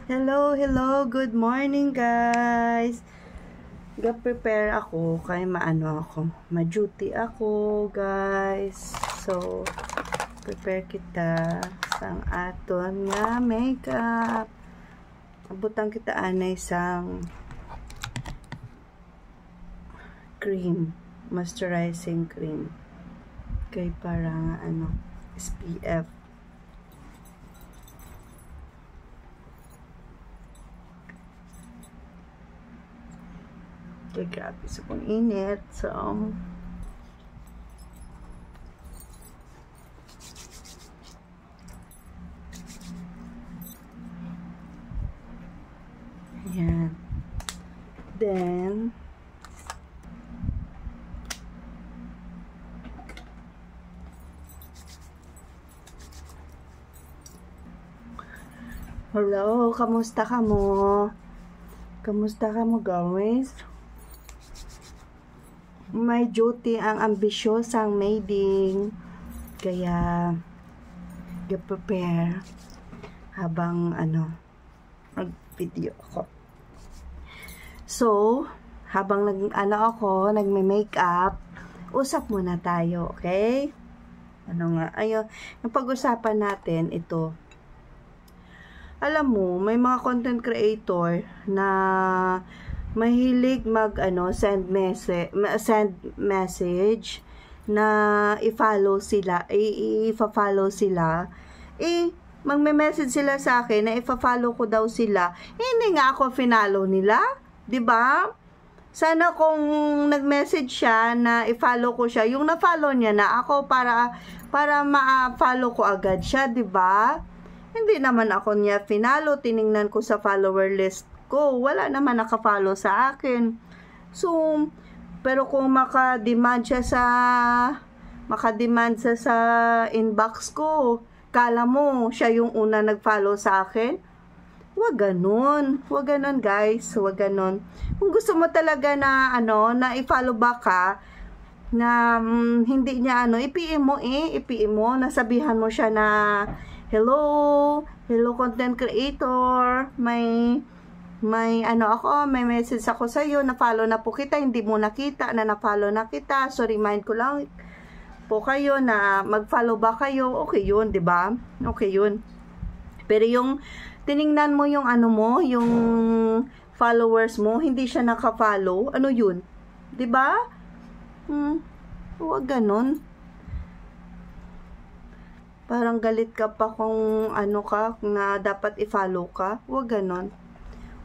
Hello, good morning guys. Ga-prepare ako kay ma-duty ako guys. So, prepare kita sang aton nga makeup. Abutan kita anay sang cream, moisturizing cream. Kay parang SPF. Okay, grabe sa pong init. So, ayan. Then, hello, kamusta ka mo? Kamusta ka mo guys? May duty ang ambisyosang maiding, kaya prepare habang mag-video ako. So, habang nagme-makeup, usap muna tayo, okay? Yung pag-usapan natin ito. Alam mo, may mga content creator na mahilig send message na i-follow sila, magme-message sila sa akin na i-follow ko daw sila. Hindi nga ako finalo nila, 'di ba? Sana kung nag-message siya na i-follow ko siya, yung na-follow niya na ako para ma-follow ko agad siya, 'di ba? Hindi naman ako niya finalo, tiningnan ko sa follower list ko, wala naman naka-follow sa akin. So, pero kung maka-demand siya sa inbox ko, kala mo siya yung una nag-follow sa akin? Wag ganun guys, wag ganun. Kung gusto mo talaga na na i-follow back ka, na hindi niya i-PM mo, nasabihan mo siya na hello content creator, may message ako sa iyo, na-follow na po kita, hindi mo nakita na na-follow na kita, so remind ko lang po kayo na mag-follow ba kayo, okay yun, 'di ba? Okay yun. Pero yung tiningnan mo yung yung followers mo, hindi siya naka-follow, yun? 'Di ba? Huwag ganun. Parang galit ka pa kung na dapat i-follow ka. Huwag ganun.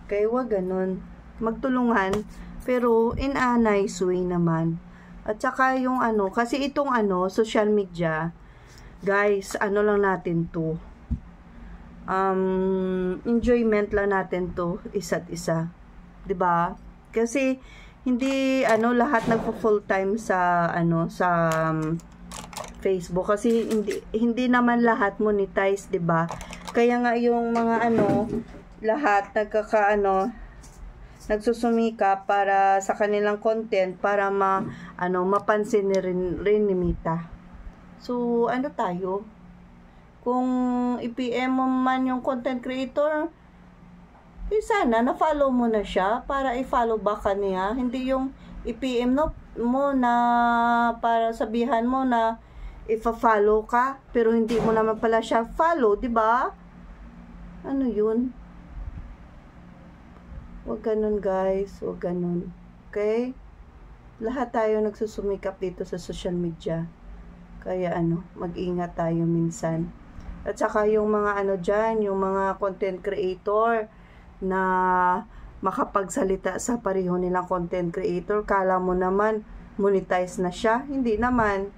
Okay, wag ganun. Magtulungan, pero in a nice way naman. At saka yung kasi itong social media, guys, lang natin to. Enjoyment lang natin to, isa't isa. 'Di ba? Kasi hindi lahat nagpo-full time sa sa Facebook, kasi hindi naman lahat monetize, 'di ba? Kaya nga yung mga lahat nagsusumika para sa kanilang content para mapansin rin ni Mita. So, tayo? Kung i-PM mo man yung content creator, sana na-follow mo na siya para i-follow back ka niya. Hindi yung i-PM mo na para sabihan mo na i-follow ka, pero hindi mo naman pala siya follow, di ba? Yun? Huwag ganun guys, huwag ganun. Okay? Lahat tayo nagsusumikap dito sa social media. Kaya mag-ingat tayo minsan. At saka yung mga dyan, yung mga content creator na makapagsalita sa pareho nilang content creator, kala mo naman monetize na siya, hindi naman.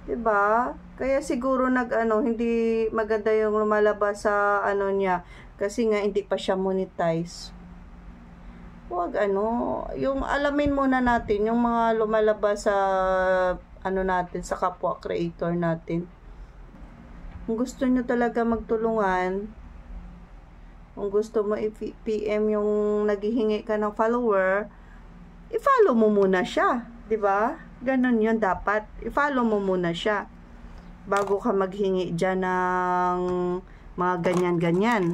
'Di ba? Kaya siguro hindi maganda yung lumalabas sa niya kasi nga hindi pa siya monetize. Huwag yung alamin muna natin yung mga lumalabas sa natin, sa kapwa creator natin. Kung gusto niyo talaga magtulungan, kung gusto mo i-PM yung naghihingi ka ng follower, i-follow mo muna siya, 'di ba? Ganun yun dapat. I-follow mo muna siya bago ka maghingi dyan ng mga ganyan-ganyan.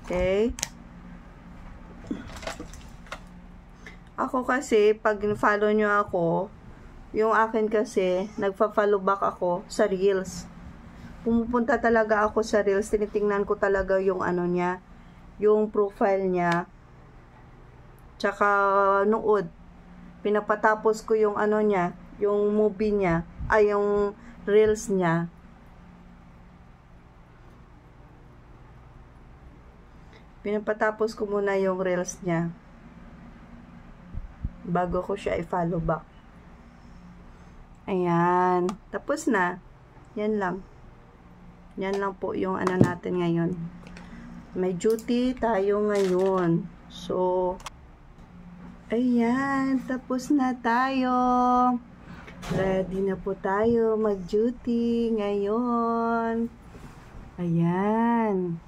Okay? Ako kasi, pag follow nyo ako, yung akin kasi, nagpa-follow back ako sa Reels. Pumupunta talaga ako sa Reels, tinitingnan ko talaga yung ano niya, yung profile niya, tsaka nood. Pinapatapos ko yung ano niya, yung movie niya, ay yung Reels niya. Pinapatapos ko muna yung Reels niya bago ko siya i-follow back. Ayan. Tapos na. Yan lang. Yan lang po yung ano natin ngayon. May duty tayo ngayon. So, ayan. Tapos na tayo. Ready na po tayo mag-duty ngayon. Ayan.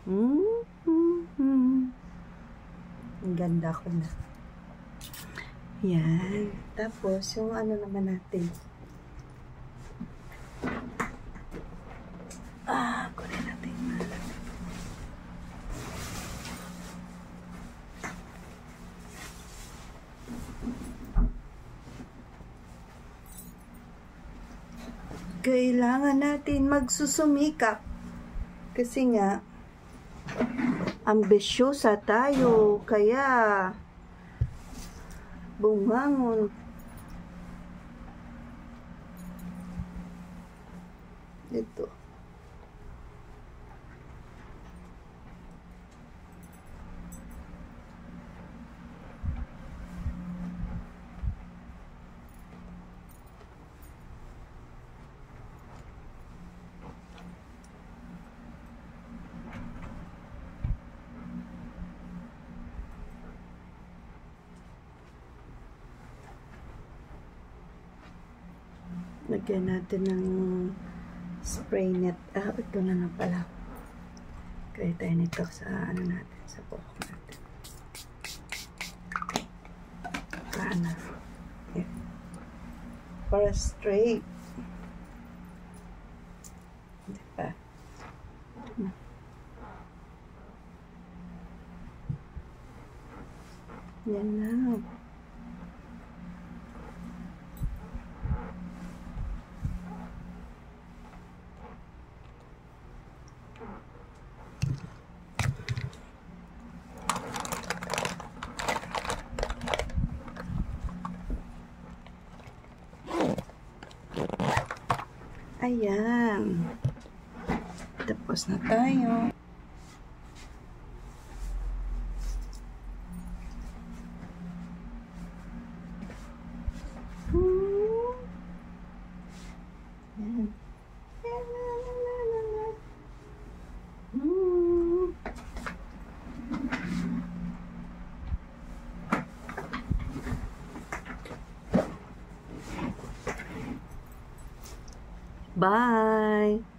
Ang ganda ko na. Yan. Tapos, yung ano naman natin. Kunin natin yung malam. Kailangan natin magsusumikap. Kasi nga, ambisyosa tayo. Kaya, bumangon. Ito. Lagyan natin ng spray net. Ito na lang pala. Kaya tayo nito sa ano natin, sa buhok natin. Kana. Yeah. Para straight. Diba? Yan lang. Ayan. Tapos na tayo. Ayan. Bye!